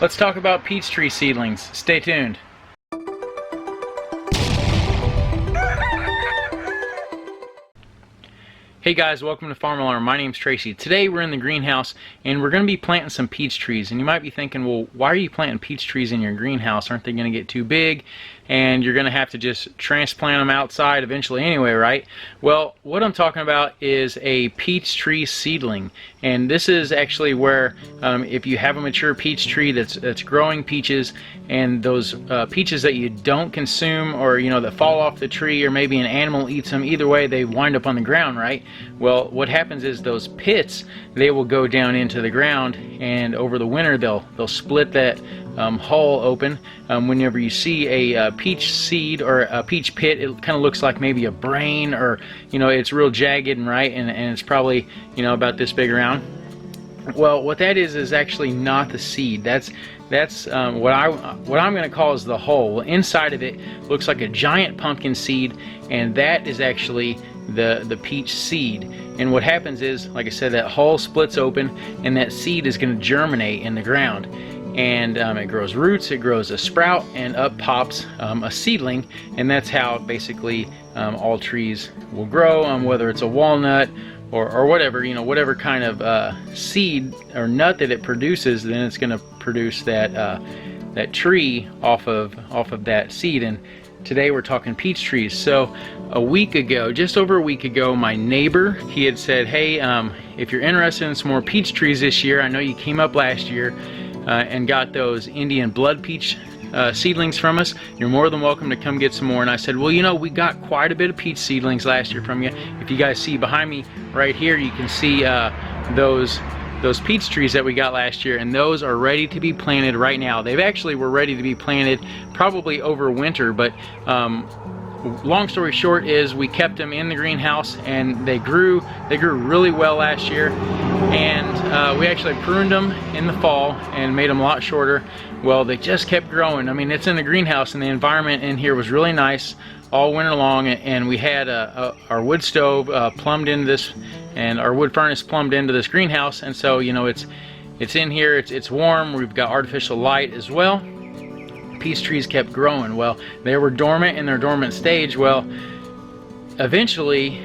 Let's talk about peach tree seedlings. Stay tuned. Hey guys, welcome to Farm Alarm. My name's Tracy. Today we're in the greenhouse and we're going to be planting some peach trees. And you might be thinking, well, why are you planting peach trees in your greenhouse? Aren't they going to get too big? And you're going to have to just transplant them outside eventually anyway, right? Well, what I'm talking about is a peach tree seedling. And this is actually where if you have a mature peach tree that's growing peaches, and those peaches that you don't consume, or that fall off the tree, or maybe an animal eats them, either way they wind up on the ground, right? Well, what happens is those pits, they will go down into the ground, and over the winter they'll split that hull open. Whenever you see a peach seed or a peach pit, it kind of looks like maybe a brain, or it's real jagged and and it's probably about this big around. Well, what that is actually not the seed. That's what I'm going to call is the hull. Inside of it looks like a giant pumpkin seed, and that is actually the peach seed. And what happens is, like I said, that hull splits open, and that seed is going to germinate in the ground. And it grows roots, it grows a sprout, and up pops a seedling. And that's how basically all trees will grow, whether it's a walnut or whatever, whatever kind of seed or nut that it produces, then it's going to produce that tree off of that seed. And today we're talking peach trees. So a week ago, just over a week ago, my neighbor, he had said, hey, if you're interested in some more peach trees this year, I know you came up last year and got those Indian blood peach seedlings from us, you're more than welcome to come get some more. And I said, well, we got quite a bit of peach seedlings last year from you. If you guys see behind me right here, you can see those peach trees that we got last year, and those are ready to be planted right now. They've actually were ready to be planted probably over winter, but long story short is we kept them in the greenhouse, and they grew really well last year. And we actually pruned them in the fall and made them a lot shorter. Well, they just kept growing. I mean, it's in the greenhouse, and the environment in here was really nice all winter long. And we had our wood stove plumbed into this, and our wood furnace plumbed into this greenhouse. And so it's in here. It's warm. We've got artificial light as well. Peach trees kept growing. Well, they were dormant in their dormant stage. Well, eventually,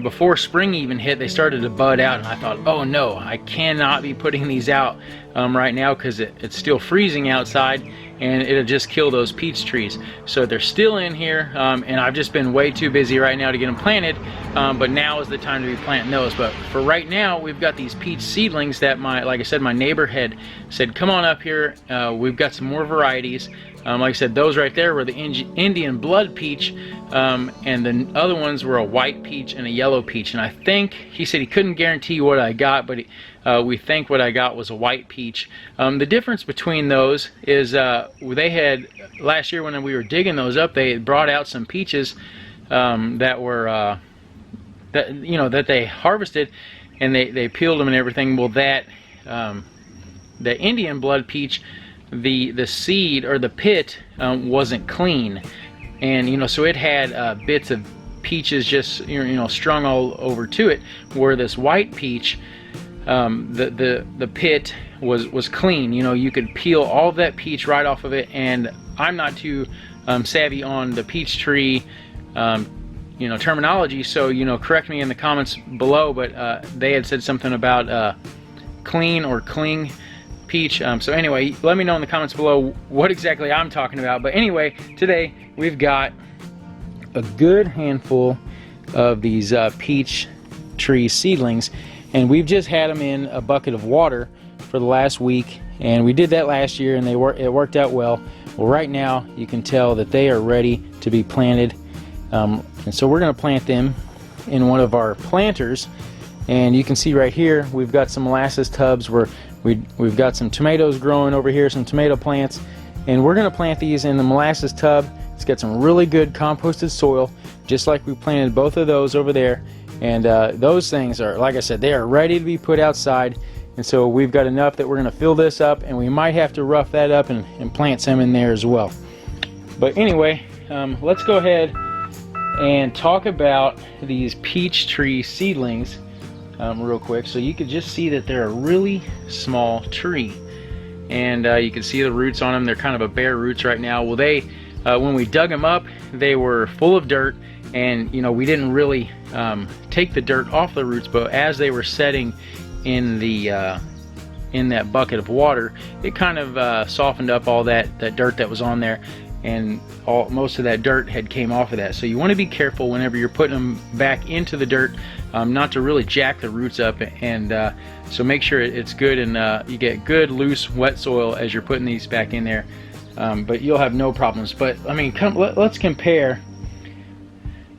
before spring even hit, they started to bud out, and I thought, oh no, I cannot be putting these out right now, because it's still freezing outside, and it'll just kill those peach trees. So they're still in here, and I've just been way too busy right now to get them planted, but now is the time to be planting those. But for right now, we've got these peach seedlings that like I said, my neighbor had said, come on up here, we've got some more varieties. Like I said, those right there were the Indian blood peach, and the other ones were a white peach and a yellow peach. And I think he said he couldn't guarantee what I got, but we think what I got was a white peach. The difference between those is they had last year when we were digging those up, they had brought out some peaches that were that they harvested, and they peeled them and everything. Well, that the Indian blood peach, the seed or the pit wasn't clean, and so it had bits of peaches just strung all over to it, where this white peach, the pit was clean. You could peel all of that peach right off of it. And I'm not too savvy on the peach tree terminology, so correct me in the comments below, but they had said something about clean or cling peach. So anyway, let me know in the comments below what exactly I'm talking about. But anyway, today we've got a good handful of these peach tree seedlings, and we've just had them in a bucket of water for the last week, and we did that last year, and it worked out well. Well, right now you can tell that they are ready to be planted, and so we're going to plant them in one of our planters. And you can see right here we've got some molasses tubs where we've got some tomatoes growing over here, some tomato plants, and we're going to plant these in the molasses tub. It's got some really good composted soil, just like we planted both of those over there. And those things are, like I said, they are ready to be put outside. And so we've got enough that we're going to fill this up, and we might have to rough that up and plant some in there as well. But anyway, let's go ahead and talk about these peach tree seedlings real quick. So you can just see that they're a really small tree, and you can see the roots on them. They're kind of a bare roots right now. Well, they when we dug them up, they were full of dirt, and you know, we didn't really take the dirt off the roots, but as they were setting in the in that bucket of water, it kind of softened up all that dirt that was on there, and most of that dirt had came off of that. So you want to be careful whenever you're putting them back into the dirt, not to really jack the roots up, and so make sure it's good and you get good loose wet soil as you're putting these back in there, but you'll have no problems. But I mean, let's compare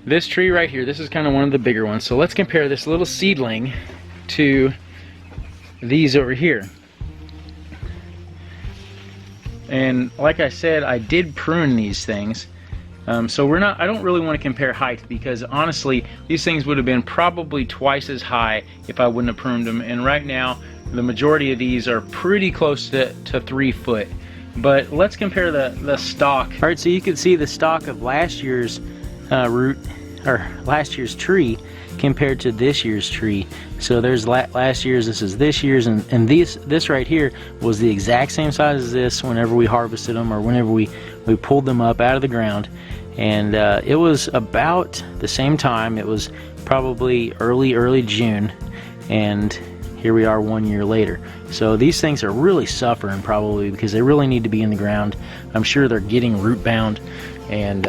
this tree right here. This is kind of one of the bigger ones, so let's compare this little seedling to these over here. And like I said, I did prune these things, so I don't really want to compare height, because honestly these things would have been probably twice as high if I wouldn't have pruned them, and right now the majority of these are pretty close to 3 foot. But let's compare the stalk. All right, so you can see the stalk of last year's root, or last year's tree, compared to this year's tree. So there's last year's, this is this year's, and this right here was the exact same size as this whenever we harvested them, or whenever we pulled them up out of the ground. And it was about the same time. It was probably early June, and here we are 1 year later. So these things are really suffering, probably because they really need to be in the ground. I'm sure they're getting root bound, and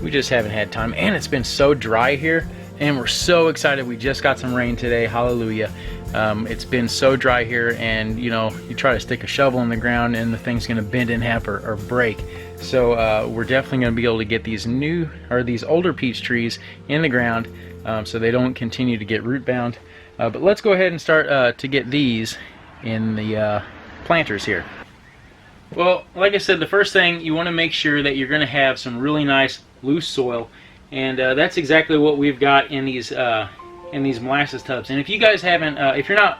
we just haven't had time. And it's been so dry here, and we're so excited. We just got some rain today, hallelujah. It's been so dry here, and you know, you try to stick a shovel in the ground and the thing's gonna bend in half or break. So we're definitely gonna be able to get these these older peach trees in the ground, so they don't continue to get root bound. But let's go ahead and start to get these in the planters here. Well, like I said, the first thing, you want to make sure that you're going to have some really nice loose soil, and that's exactly what we've got in these molasses tubs. And if you guys haven't, if you're not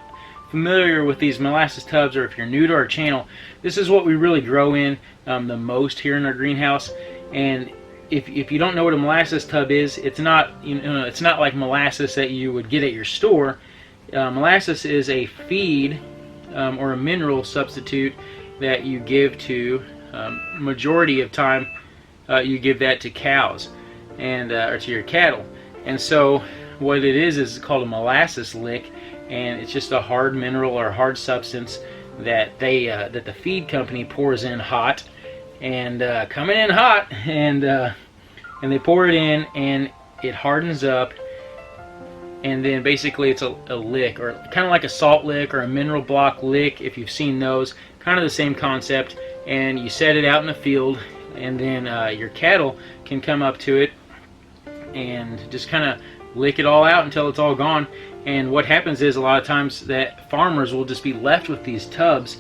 familiar with these molasses tubs, or if you're new to our channel, this is what we really grow in the most here in our greenhouse. And if you don't know what a molasses tub is, it's not, it's not like molasses that you would get at your store. Molasses is a feed or a mineral substitute that you give to, majority of time you give that to cows and or to your cattle. And so what it is called a molasses lick, and it's just a hard mineral or hard substance that that the feed company pours in hot, and coming in hot, and they pour it in, and it hardens up, and then basically it's a lick, or kind of like a salt lick or a mineral block lick, if you've seen those. Kind of the same concept, and you set it out in the field, and then your cattle can come up to it and just kind of lick it all out until it's all gone. And what happens is, a lot of times that farmers will just be left with these tubs,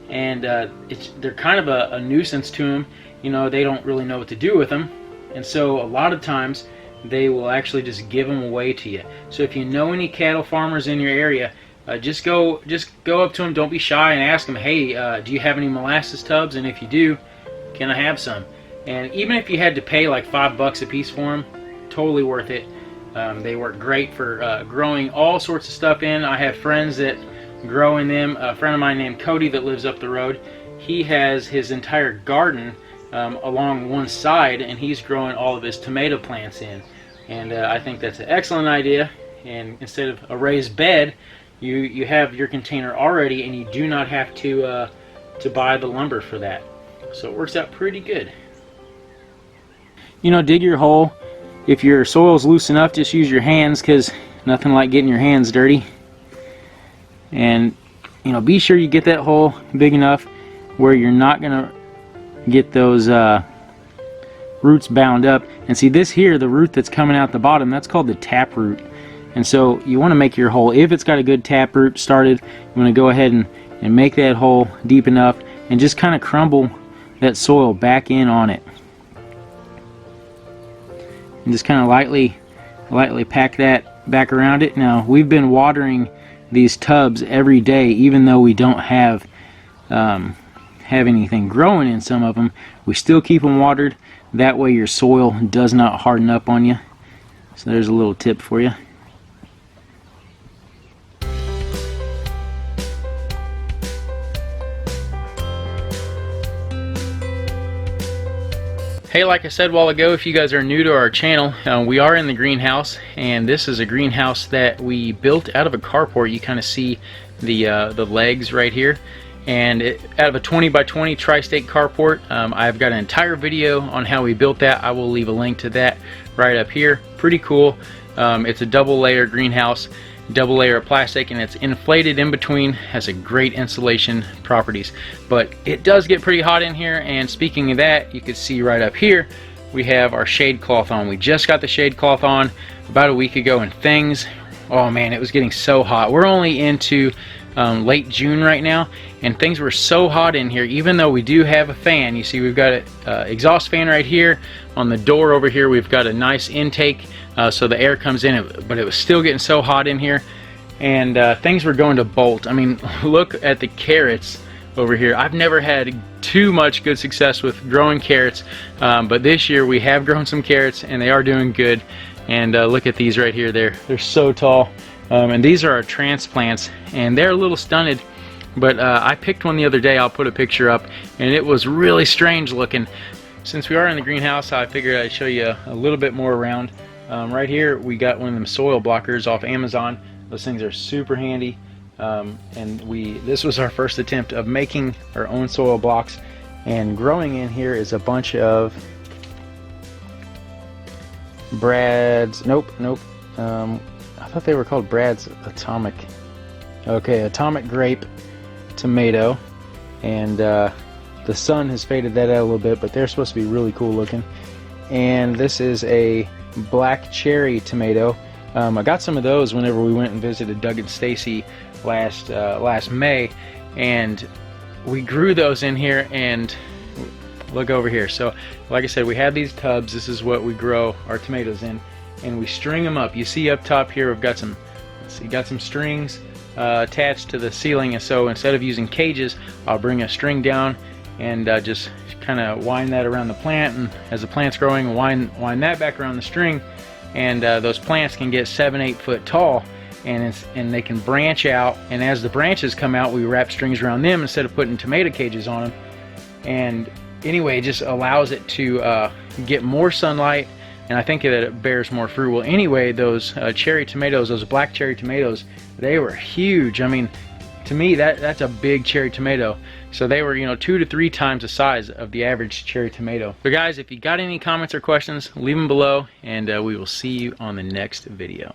and they're kind of a nuisance to them. You know, they don't really know what to do with them, and so a lot of times they will actually just give them away to you. So if you know any cattle farmers in your area, just go up to them. Don't be shy, and ask them, hey, do you have any molasses tubs? And if you do, can I have some? And even if you had to pay like $5 a piece for them, totally worth it. They work great for growing all sorts of stuff in. I have friends that grow in them. A friend of mine named Cody that lives up the road, he has his entire garden along one side, and he's growing all of his tomato plants in. And I think that's an excellent idea. And instead of a raised bed, you have your container already, and you do not have to buy the lumber for that. So it works out pretty good. You know, dig your hole. If your soil's loose enough, just use your hands, because nothing like getting your hands dirty. And you know, be sure you get that hole big enough where you're not gonna get those roots bound up. And see, this here, the root that's coming out the bottom, that's called the tap root. And so you want to make your hole, if it's got a good tap root started, you want to go ahead and make that hole deep enough, and just kind of crumble that soil back in on it, and just kind of lightly pack that back around it. Now, we've been watering these tubs every day, even though we don't have anything growing in some of them. We still keep them watered. That way your soil does not harden up on you. So there's a little tip for you. Hey, like I said a while ago, if you guys are new to our channel, we are in the greenhouse, and this is a greenhouse that we built out of a carport. You kind of see the legs right here, and out of a 20 by 20 tri-state carport. I've got an entire video on how we built that. I will leave a link to that right up here. Pretty cool. It's a double layer greenhouse, double layer of plastic, and it's inflated in between, has a great insulation properties, but it does get pretty hot in here. And speaking of that, you can see right up here we have our shade cloth on. We just got the shade cloth on about a week ago, and things, oh man, it was getting so hot. We're only into late June right now, and things were so hot in here. Even though we do have a fan, you see we've got an exhaust fan right here. On the door over here we've got a nice intake, so the air comes in, but it was still getting so hot in here, and things were going to bolt. I mean, look at the carrots over here. I've never had too much good success with growing carrots, but this year we have grown some carrots and they are doing good. And look at these right here. They're so tall, and these are our transplants, and they're a little stunted, but I picked one the other day. I'll put a picture up, and it was really strange looking. Since we are in the greenhouse, I figured I'd show you a little bit more around. Right here we got one of them soil blockers off Amazon. Those things are super handy, and this was our first attempt of making our own soil blocks. And growing in here is a bunch of Brad's, nope, I thought they were called Brad's Atomic. Okay, Atomic Grape Tomato, and the sun has faded that out a little bit, but they're supposed to be really cool looking. And this is a black cherry tomato. I got some of those whenever we went and visited Doug and Stacy last May, and we grew those in here. And look over here. So like I said, we have these tubs. This is what we grow our tomatoes in, and we string them up. You see up top here we've got some, got some strings attached to the ceiling, and so instead of using cages, I'll bring a string down and just kind of wind that around the plant, and as the plant's growing, wind that back around the string, and those plants can get 7-8 foot tall, and they can branch out, and as the branches come out we wrap strings around them instead of putting tomato cages on them. And anyway, it just allows it to get more sunlight, and I think that it bears more fruit. Well, anyway, those cherry tomatoes, those black cherry tomatoes, they were huge. I mean, to me that's a big cherry tomato. So they were, 2 to 3 times the size of the average cherry tomato. So guys, if you got any comments or questions, leave them below, and we will see you on the next video.